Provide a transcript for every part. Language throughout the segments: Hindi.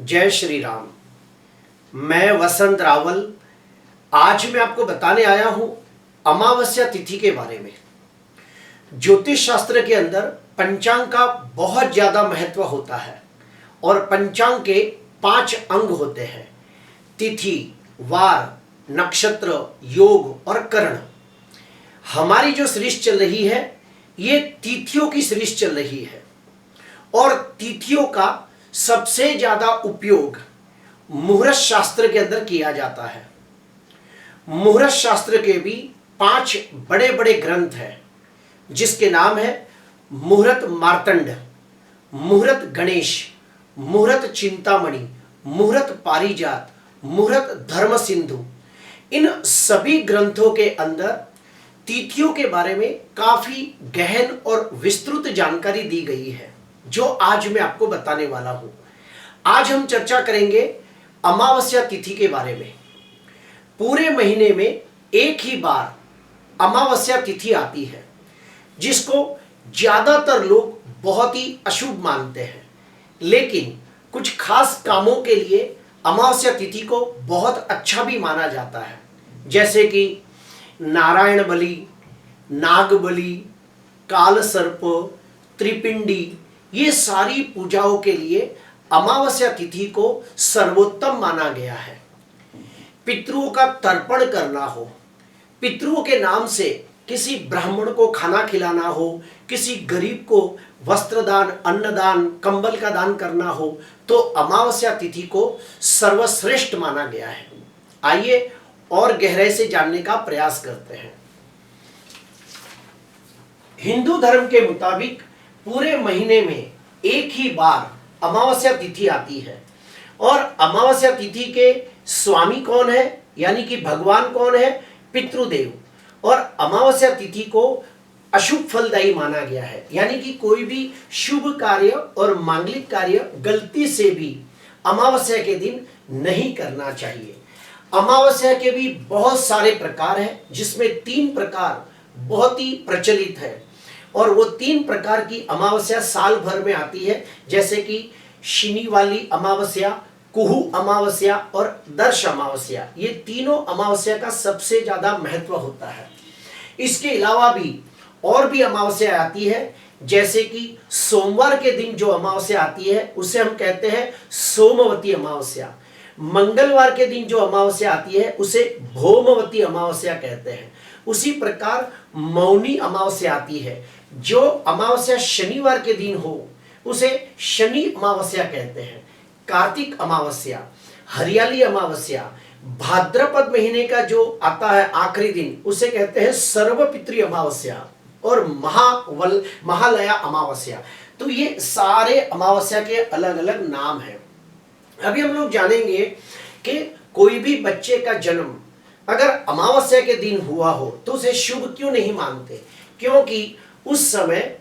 जय श्री राम। मैं वसंत रावल आज मैं आपको बताने आया हूं अमावस्या तिथि के बारे में। ज्योतिष शास्त्र के अंदर पंचांग का बहुत ज्यादा महत्व होता है और पंचांग के 5 अंग होते हैं: तिथि, वार, नक्षत्र, योग और करण। हमारी जो सीरीज चल रही है ये तिथियों की सीरीज चल रही है और तिथियों का सबसे ज्यादा उपयोग मुहूर्त शास्त्र के अंदर किया जाता है। मुहूर्त शास्त्र के भी 5 बड़े बड़े ग्रंथ हैं जिसके नाम है मुहूर्त मार्तंड, मुहूर्त गणेश, मुहूर्त चिंतामणि, मुहूर्त पारिजात, मुहूर्त धर्म सिंधु। इन सभी ग्रंथों के अंदर तिथियों के बारे में काफी गहन और विस्तृत जानकारी दी गई है जो आज मैं आपको बताने वाला हूं। आज हम चर्चा करेंगे अमावस्या तिथि के बारे में। पूरे महीने में एक ही बार अमावस्या तिथि आती है जिसको ज्यादातर लोग बहुत ही अशुभ मानते हैं, लेकिन कुछ खास कामों के लिए अमावस्या तिथि को बहुत अच्छा भी माना जाता है, जैसे कि नारायण बलि, नाग बलि, काल सर्प, त्रिपिंडी। ये सारी पूजाओं के लिए अमावस्या तिथि को सर्वोत्तम माना गया है। पितरों का तर्पण करना हो, पितरों के नाम से किसी ब्राह्मण को खाना खिलाना हो, किसी गरीब को वस्त्रदान, अन्नदान, कंबल का दान करना हो, तो अमावस्या तिथि को सर्वश्रेष्ठ माना गया है। आइए और गहराई से जानने का प्रयास करते हैं। हिंदू धर्म के मुताबिक पूरे महीने में एक ही बार अमावस्या तिथि आती है और अमावस्या तिथि के स्वामी कौन है, यानी कि भगवान कौन है? पितृदेव। और अमावस्या तिथि को अशुभ फलदायी माना गया है, यानी कि कोई भी शुभ कार्य और मांगलिक कार्य गलती से भी अमावस्या के दिन नहीं करना चाहिए। अमावस्या के भी बहुत सारे प्रकार हैं जिसमें 3 प्रकार बहुत ही प्रचलित है और वो 3 प्रकार की अमावस्या साल भर में आती है, जैसे कि शनि वाली अमावस्या, कुहू अमावस्या और दर्श अमावस्या। ये तीनों अमावस्या का सबसे ज्यादा महत्व होता है। इसके अलावा भी और भी अमावस्या आती है, जैसे कि सोमवार के दिन जो अमावस्या आती है उसे हम कहते हैं सोमवती अमावस्या। मंगलवार के दिन जो अमावस्या आती है उसे भौमवती अमावस्या कहते हैं। उसी प्रकार मौनी अमावस्या आती है। जो अमावस्या शनिवार के दिन हो उसे शनि अमावस्या कहते हैं। कार्तिक अमावस्या, हरियाली अमावस्या, भाद्रपद महीने का जो आता है आखिरी दिन उसे कहते हैं सर्वपितृ अमावस्या और महालया अमावस्या। तो ये सारे अमावस्या के अलग अलग नाम हैं। अभी हम लोग जानेंगे कि कोई भी बच्चे का जन्म अगर अमावस्या के दिन हुआ हो तो उसे शुभ क्यों नहीं मानते? क्योंकि उस समय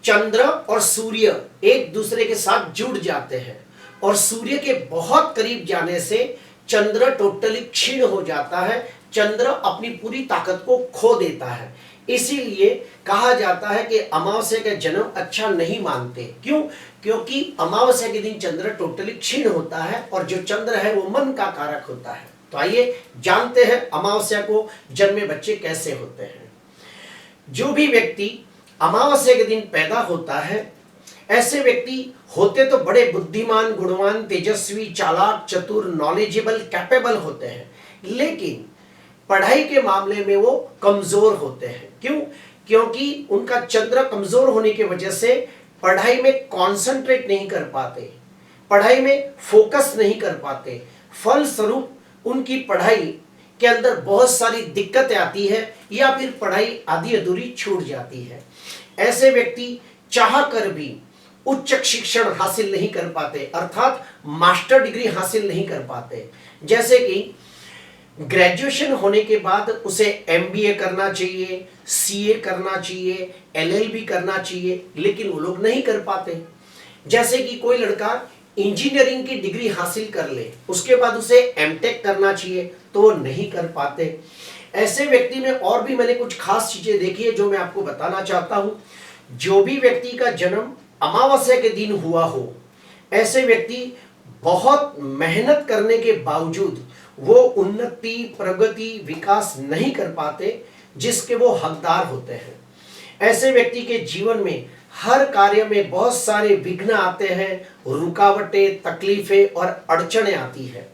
चंद्र और सूर्य एक दूसरे के साथ जुड़ जाते हैं और सूर्य के बहुत करीब जाने से चंद्र टोटली क्षीण हो जाता है, चंद्र अपनी पूरी ताकत को खो देता है। इसीलिए कहा जाता है कि अमावस्या का जन्म अच्छा नहीं मानते। क्यों? क्योंकि अमावस्या के दिन चंद्र टोटली क्षीण होता है और जो चंद्र है वो मन का कारक होता है। तो आइए जानते हैं अमावस्या को जन्मे बच्चे कैसे होते हैं। जो भी व्यक्ति अमावस्या के दिन पैदा होता है, ऐसे व्यक्ति होते तो बड़े बुद्धिमान, गुणवान, तेजस्वी, चालाक, चतुर, नॉलेजेबल, कैपेबल होते हैं, लेकिन पढ़ाई के मामले में वो कमजोर होते हैं। क्यों? क्योंकि उनका चंद्र कमजोर होने की वजह से पढ़ाई में कंसंट्रेट नहीं कर पाते, पढ़ाई में फोकस नहीं कर पाते। फलस्वरूप उनकी पढ़ाई के अंदर बहुत सारी दिक्कतें आती है या फिर पढ़ाई आधी अधूरी छूट जाती है। ऐसे व्यक्ति चाह कर भी उच्च शिक्षण हासिल नहीं कर पाते, अर्थात मास्टर डिग्री हासिल नहीं कर पाते। जैसे कि ग्रेजुएशन होने के बाद उसे एमबीए करना चाहिए, सीए करना चाहिए, एलएलबी करना चाहिए, लेकिन वो लोग नहीं कर पाते। जैसे कि कोई लड़का इंजीनियरिंग की डिग्री हासिल कर ले, उसके बाद उसे एमटेक करना चाहिए तो वो नहीं कर पाते। ऐसे व्यक्ति में और भी मैंने कुछ खास चीजें देखी है जो मैं आपको बताना चाहता हूं। जो भी व्यक्ति का जन्म अमावस्या के दिन हुआ हो, ऐसे व्यक्ति बहुत मेहनत करने के बावजूद वो उन्नति, प्रगति, विकास नहीं कर पाते जिसके वो हकदार होते हैं। ऐसे व्यक्ति के जीवन में हर कार्य में बहुत सारे विघ्न आते हैं, रुकावटें, तकलीफें और अड़चनें आती है।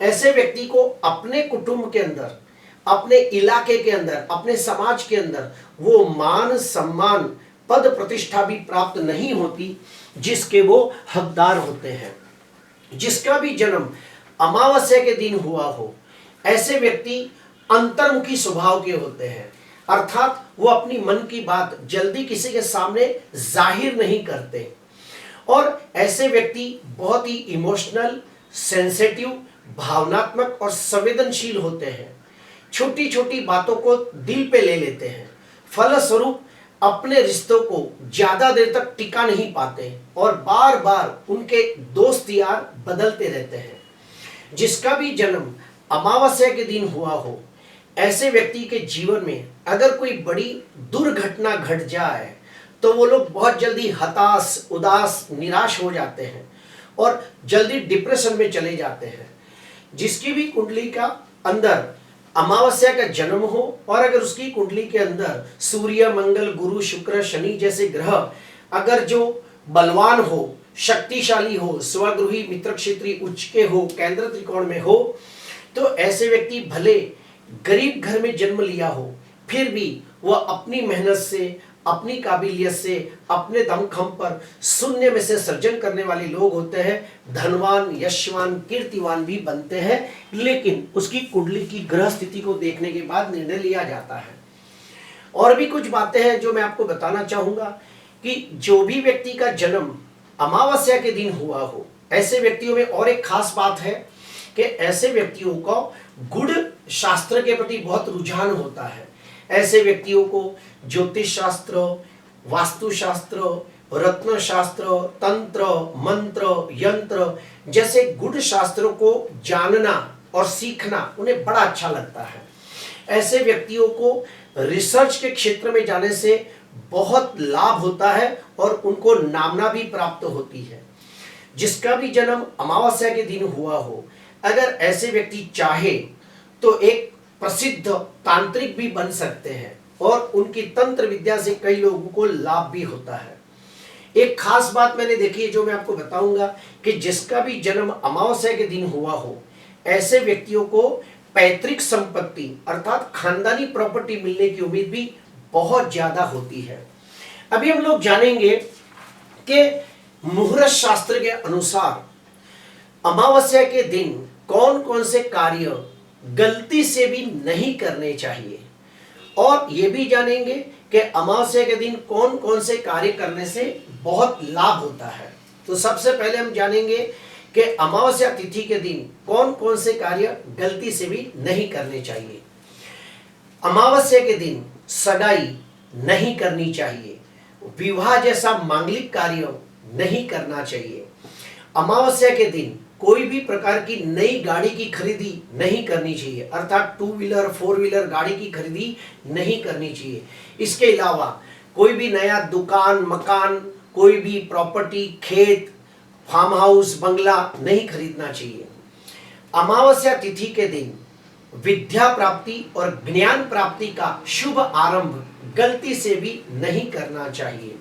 ऐसे व्यक्ति को अपने कुटुंब के अंदर, अपने इलाके के अंदर, अपने समाज के अंदर वो मान, सम्मान, पद, प्रतिष्ठा भी प्राप्त नहीं होती जिसके वो हकदार होते हैं। जिसका भी जन्म अमावस्या के दिन हुआ हो, ऐसे व्यक्ति अंतर्मुखी स्वभाव के होते हैं, अर्थात वो अपनी मन की बात जल्दी किसी के सामने जाहिर नहीं करते और ऐसे व्यक्ति बहुत ही इमोशनल, सेंसिटिव, भावनात्मक और संवेदनशील होते हैं। छोटी छोटी बातों को दिल पे ले लेते हैं, फलस्वरूप अपने रिश्तों को ज्यादा देर तक टिका नहीं पाते और बार बार उनके दोस्त यार बदलते रहते हैं। जिसका भी जन्म अमावस्या के दिन हुआ हो, ऐसे व्यक्ति के जीवन में अगर कोई बड़ी दुर्घटना घट जाए तो वो लोग बहुत जल्दी हताश, उदास, निराश हो जाते हैं और जल्दी डिप्रेशन में चले जाते हैं। जिसकी भी कुंडली का अंदर अमावस्या का जन्म हो और अगर उसकी कुंडली के अंदर सूर्य, मंगल, गुरु, शुक्र, शनि जैसे ग्रह अगर जो बलवान हो, शक्तिशाली हो, स्वगृही, मित्र क्षेत्री, उच्च के हो, केंद्र त्रिकोण में हो, तो ऐसे व्यक्ति भले गरीब घर में जन्म लिया हो, फिर भी वह अपनी मेहनत से, अपनी काबिलियत से, अपने दमखम पर शून्य में से सृजन करने वाले लोग होते हैं। धनवान, यशवान, कीर्तिवान भी बनते हैं, लेकिन उसकी कुंडली की ग्रह स्थिति को देखने के बाद निर्णय लिया जाता है। और भी कुछ बातें हैं जो मैं आपको बताना चाहूंगा कि जो भी व्यक्ति का जन्म अमावस्या के दिन हुआ हो, ऐसे व्यक्तियों में और एक खास बात है कि ऐसे व्यक्तियों को गुड़ शास्त्र के प्रति बहुत रुझान होता है। ऐसे व्यक्तियों को ज्योतिष शास्त्र, वास्तु शास्त्र, रत्न शास्त्र, तंत्र, मंत्र, यंत्र जैसे गुड़ शास्त्रों को जानना और सीखना उन्हें बड़ा अच्छा लगता है। ऐसे व्यक्तियों को रिसर्च के क्षेत्र में जाने से बहुत लाभ होता है और उनको नामना भी प्राप्त होती है। जिसका भी जन्म अमावस्या के दिन हुआ हो, अगर ऐसे व्यक्ति चाहे तो एक प्रसिद्ध तांत्रिक भी बन सकते हैं और उनकी तंत्र विद्या से कई लोगों को लाभ भी होता है। एक खास बात मैंने देखी है जो मैं आपको बताऊंगा कि जिसका भी जन्म अमावस्या के दिन हुआ हो, ऐसे व्यक्तियों को पैतृक संपत्ति अर्थात खानदानी प्रॉपर्टी मिलने की उम्मीद भी बहुत ज्यादा होती है। अभी हम लोग जानेंगे कि मुहूर्त शास्त्र के अनुसार अमावस्या के दिन कौन कौन से कार्य गलती से भी नहीं करने चाहिए और ये भी जानेंगे कि अमावस्या के दिन कौन कौन से कार्य करने से बहुत लाभ होता है। तो सबसे पहले हम जानेंगे कि अमावस्या तिथि के दिन कौन कौन से कार्य गलती से भी नहीं करने चाहिए। अमावस्या के दिन सगाई नहीं करनी चाहिए, विवाह जैसा मांगलिक कार्य नहीं करना चाहिए। अमावस्या के दिन कोई भी प्रकार की नई गाड़ी की खरीदी नहीं करनी चाहिए, अर्थात 2 व्हीलर 4 व्हीलर गाड़ी की खरीदी नहीं करनी चाहिए। इसके अलावा कोई भी नया दुकान, मकान, कोई भी प्रॉपर्टी, खेत, फार्म हाउस, बंगला नहीं खरीदना चाहिए। अमावस्या तिथि के दिन विद्या प्राप्ति और ज्ञान प्राप्ति का शुभ आरंभ गलती से भी नहीं करना चाहिए।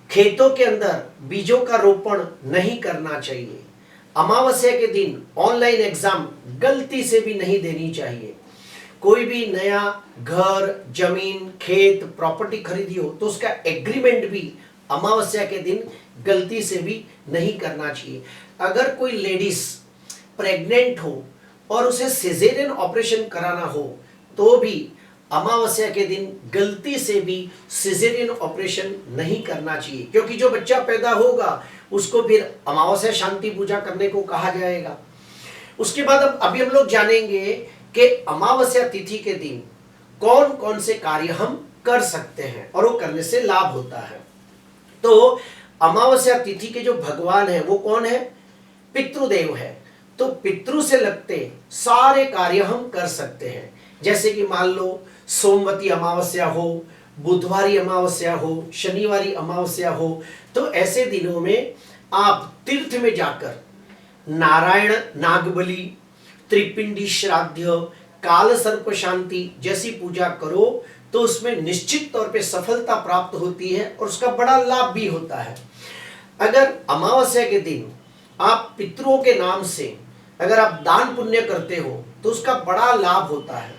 खेतों के अंदर बीजों का रोपण नहीं करना चाहिए। अमावस्या के दिन ऑनलाइन एग्जाम गलती से भी नहीं देनी चाहिए। कोई भी नया घर, जमीन, खेत, प्रॉपर्टी खरीदी हो तो उसका एग्रीमेंट भी अमावस्या के दिन गलती से भी नहीं करना चाहिए। अगर कोई लेडीज प्रेग्नेंट हो और उसे सिजेरियन ऑपरेशन कराना हो तो भी अमावस्या के दिन गलती से भी सिजेरियन ऑपरेशन नहीं करना चाहिए, क्योंकि जो बच्चा पैदा होगा उसको फिर अमावस्या शांति पूजा करने को कहा जाएगा। उसके बाद अभी हम लोग जानेंगे कि अमावस्या तिथि के दिन कौन कौन से कार्य हम कर सकते हैं और वो करने से लाभ होता है। तो अमावस्या तिथि के जो भगवान है वो कौन है? पितृदेव है। तो पितृ से लगते सारे कार्य हम कर सकते हैं। जैसे कि मान लो सोमवती अमावस्या हो, बुधवारी अमावस्या हो, शनिवारी अमावस्या हो, तो ऐसे दिनों में आप तीर्थ में जाकर नारायण नागबली, त्रिपिंडी श्राद्ध, काल सर्प शांति जैसी पूजा करो तो उसमें निश्चित तौर पे सफलता प्राप्त होती है और उसका बड़ा लाभ भी होता है। अगर अमावस्या के दिन आप पितरों के नाम से अगर आप दान पुण्य करते हो तो उसका बड़ा लाभ होता है।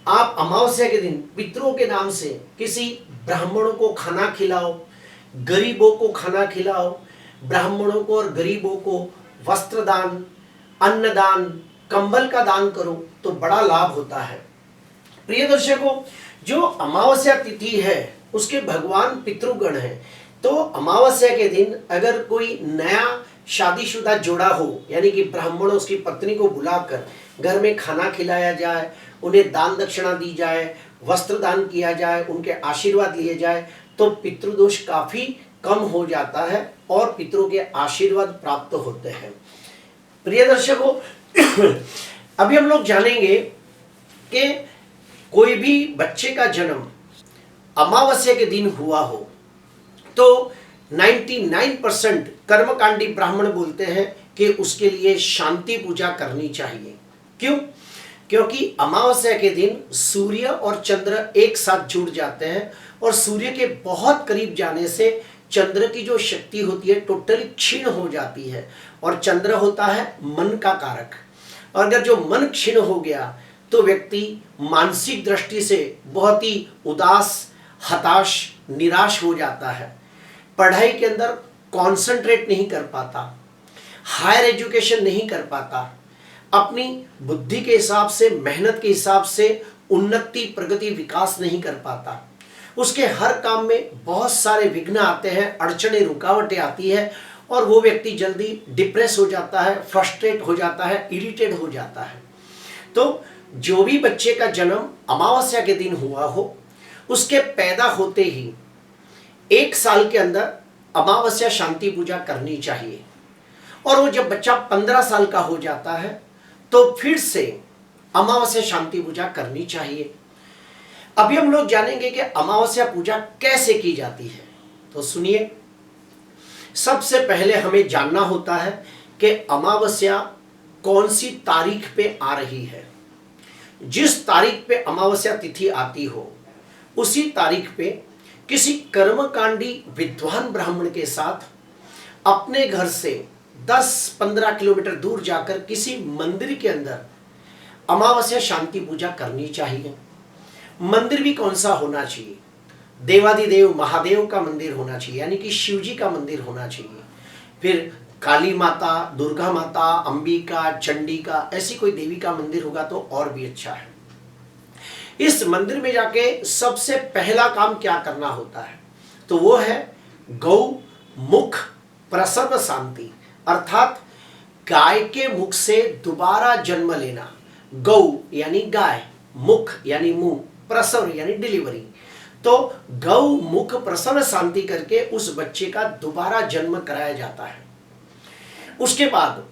आप अमावस्या के दिन पितरों के नाम से किसी ब्राह्मणों को खाना खिलाओ, गरीबों को खाना खिलाओ, ब्राह्मणों को और गरीबों को वस्त्र दान, अन्नदान, कंबल का दान करो तो बड़ा लाभ होता है। प्रिय दर्शकों, जो अमावस्या तिथि है उसके भगवान पितृगण हैं, तो अमावस्या के दिन अगर कोई नया शादीशुदा जोड़ा हो, यानी कि ब्राह्मण उसकी पत्नी को बुलाकर घर में खाना खिलाया जाए, उन्हें दान दक्षिणा दी जाए, वस्त्र दान किया जाए, उनके आशीर्वाद लिए जाए, तो पितृदोष काफी कम हो जाता है और पितरों के आशीर्वाद प्राप्त होते हैं। प्रिय दर्शकों, अभी हम लोग जानेंगे कि कोई भी बच्चे का जन्म अमावस्या के दिन हुआ हो तो 99% कर्मकांडी ब्राह्मण बोलते हैं कि उसके लिए शांति पूजा करनी चाहिए। क्यों? क्योंकि अमावस्या के दिन सूर्य और चंद्र एक साथ जुड़ जाते हैं और सूर्य के बहुत करीब जाने से चंद्र की जो शक्ति होती है टोटली क्षीण हो जाती है और चंद्र होता है मन का कारक। और अगर जो मन क्षीण हो गया तो व्यक्ति मानसिक दृष्टि से बहुत ही उदास, हताश, निराश हो जाता है, पढ़ाई के अंदर कंसंट्रेट नहीं कर पाता, हायर एजुकेशन नहीं कर पाता, अपनी बुद्धि के हिसाब से, मेहनत के हिसाब से उन्नति, प्रगति, विकास नहीं कर पाता, उसके हर काम में बहुत सारे विघ्न आते हैं, अड़चने, रुकावटें आती है और वो व्यक्ति जल्दी डिप्रेस हो जाता है, फ्रस्ट्रेट हो जाता है, इरिटेट हो जाता है। तो जो भी बच्चे का जन्म अमावस्या के दिन हुआ हो उसके पैदा होते ही 1 साल के अंदर अमावस्या शांति पूजा करनी चाहिए और वो जब बच्चा 15 साल का हो जाता है तो फिर से अमावस्या शांति पूजा करनी चाहिए। अभी हम लोग जानेंगे कि अमावस्या पूजा कैसे की जाती है। तो सुनिए, सबसे पहले हमें जानना होता है कि अमावस्या कौन सी तारीख पे आ रही है। जिस तारीख पे अमावस्या तिथि आती हो उसी तारीख पे किसी कर्मकांडी विद्वान ब्राह्मण के साथ अपने घर से 10-15 किलोमीटर दूर जाकर किसी मंदिर के अंदर अमावस्या शांति पूजा करनी चाहिए। मंदिर भी कौन सा होना चाहिए? देवादिदेव महादेव का मंदिर होना चाहिए, यानी कि शिव जी का मंदिर होना चाहिए। फिर काली माता, दुर्गा माता, अंबिका, चंडिका, ऐसी कोई देवी का मंदिर होगा तो और भी अच्छा है। इस मंदिर में जाके सबसे पहला काम क्या करना होता है? तो वो है गौ मुख प्रसव शांति, अर्थात गाय के मुख से दोबारा जन्म लेना। गौ यानी गाय, मुख यानी मुंह, प्रसव यानी डिलीवरी। तो गौ मुख प्रसव शांति करके उस बच्चे का दोबारा जन्म कराया जाता है। उसके बाद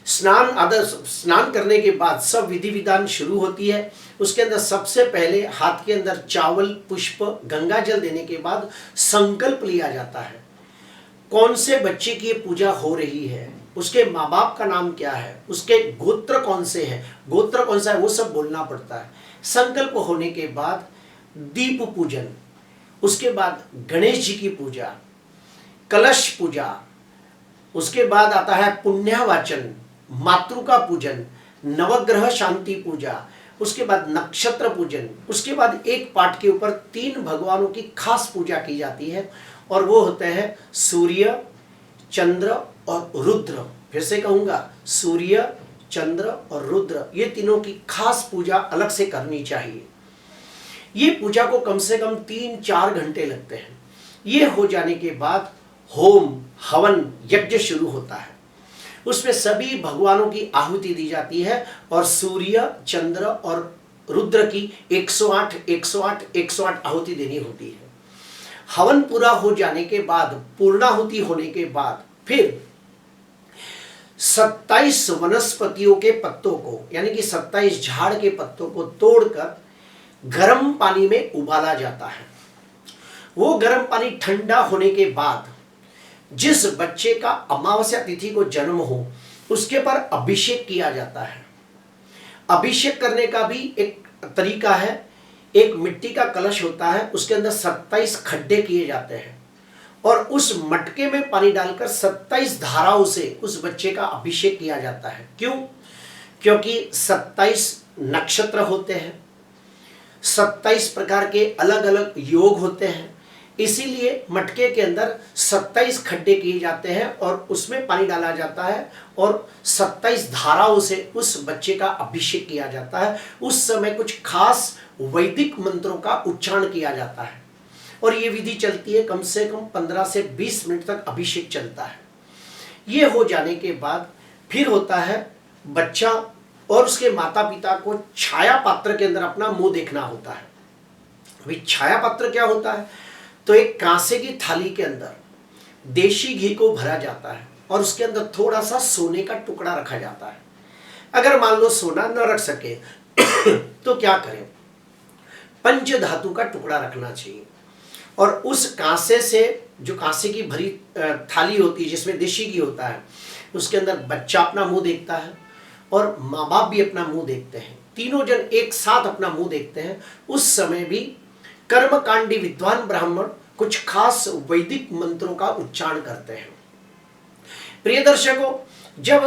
स्नान करने के बाद सब विधि विधान शुरू होती है। उसके अंदर सबसे पहले हाथ के अंदर चावल, पुष्प, गंगा जल देने के बाद संकल्प लिया जाता है। कौन से बच्चे की ये पूजा हो रही है, उसके माँ बाप का नाम क्या है, उसके गोत्र कौन से हैं, गोत्र कौन सा है, वो सब बोलना पड़ता है। संकल्प होने के बाद दीप पूजन, उसके बाद गणेश जी की पूजा, कलश पूजा, उसके बाद आता है पुण्यावाचन, मातृका पूजन, नवग्रह शांति पूजा, उसके बाद नक्षत्र पूजन, उसके बाद एक पाठ के ऊपर 3 भगवानों की खास पूजा की जाती है और वो होते हैं सूर्य, चंद्र और रुद्र। फिर से कहूंगा, सूर्य, चंद्र और रुद्र, ये तीनों की खास पूजा अलग से करनी चाहिए। ये पूजा को कम से कम 3-4 घंटे लगते हैं। ये हो जाने के बाद होम, हवन, यज्ञ शुरू होता है। उसमें सभी भगवानों की आहुति दी जाती है और सूर्य, चंद्र और रुद्र की 108 108 108 आहुति देनी होती है। हवन पूरा हो जाने के बाद, पूर्णाहुति होने के बाद फिर 27 वनस्पतियों के पत्तों को, यानी कि 27 झाड़ के पत्तों को तोड़कर गर्म पानी में उबाला जाता है। वो गर्म पानी ठंडा होने के बाद जिस बच्चे का अमावस्या तिथि को जन्म हो उसके पर अभिषेक किया जाता है। अभिषेक करने का भी एक तरीका है। एक मिट्टी का कलश होता है, उसके अंदर 27 खड्डे किए जाते हैं और उस मटके में पानी डालकर 27 धाराओं से उस बच्चे का अभिषेक किया जाता है। क्यों? क्योंकि 27 नक्षत्र होते हैं, 27 प्रकार के अलग अलग योग होते हैं, इसीलिए मटके के अंदर 27 खड्डे किए जाते हैं और उसमें पानी डाला जाता है और 27 धाराओं से उस बच्चे का अभिषेक किया जाता है। उस समय कुछ खास वैदिक मंत्रों का उच्चारण किया जाता है और ये विधि चलती है कम से कम 15 से 20 मिनट तक अभिषेक चलता है। ये हो जाने के बाद फिर होता है बच्चा और उसके माता पिता को छाया पात्र के अंदर अपना मुंह देखना होता है। अभी छाया पात्र क्या होता है? तो एक कांसे की थाली के अंदर देशी घी को भरा जाता है और उसके अंदर थोड़ा सा सोने का टुकड़ा रखा जाता है। अगर मान लो सोना न रख सके तो क्या करें? पंच धातु का टुकड़ा रखना चाहिए और उस कांसे से, जो कांसे की भरी थाली होती है जिसमें देशी घी होता है, उसके अंदर बच्चा अपना मुंह देखता है और माँ बाप भी अपना मुंह देखते हैं, तीनों जन एक साथ अपना मुंह देखते हैं। उस समय भी कर्मकांडी विद्वान ब्राह्मण कुछ खास वैदिक मंत्रों का उच्चारण करते हैं। प्रिय दर्शकों, जब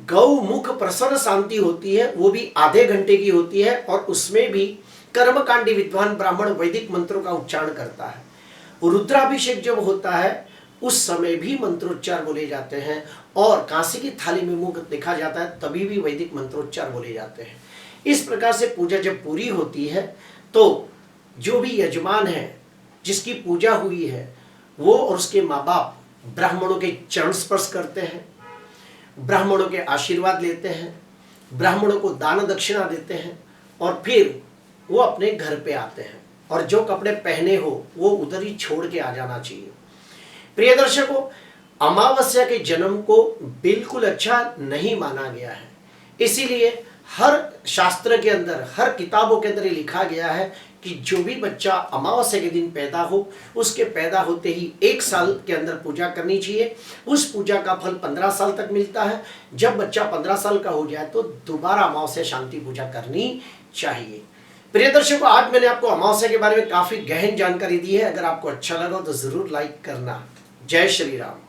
गौमुख प्रसन्न शांति होती है, वो भी आधे घंटे की होती है और उसमें भी कर्मकांडी विद्वान ब्राह्मण वैदिक मंत्रों का उच्चारण करता है। रुद्राभिषेक जब होता है उस समय भी मंत्रोच्चार बोले जाते हैं और कांसे की थाली में मुंह देखा जाता है तभी भी वैदिक मंत्रोच्चार बोले जाते हैं। इस प्रकार से पूजा जब पूरी होती है तो जो भी यजमान है, जिसकी पूजा हुई है, वो और उसके माँ बाप ब्राह्मणों के चरण स्पर्श करते हैं, ब्राह्मणों के आशीर्वाद लेते हैं, ब्राह्मणों को दान दक्षिणा देते हैं और फिर वो अपने घर पे आते हैं और जो कपड़े पहने हो वो उधर ही छोड़ के आ जाना चाहिए। प्रिय दर्शकों, अमावस्या के जन्म को बिल्कुल अच्छा नहीं माना गया है, इसीलिए हर शास्त्र के अंदर, हर किताबों के अंदर ये लिखा गया है कि जो भी बच्चा अमावस्या के दिन पैदा हो उसके पैदा होते ही 1 साल के अंदर पूजा करनी चाहिए। उस पूजा का फल 15 साल तक मिलता है। जब बच्चा 15 साल का हो जाए तो दोबारा अमावस्या शांति पूजा करनी चाहिए। प्रिय दर्शकों, आज मैंने आपको अमावस्या के बारे में काफी गहन जानकारी दी है। अगर आपको अच्छा लगा तो जरूर लाइक करना। जय श्री राम।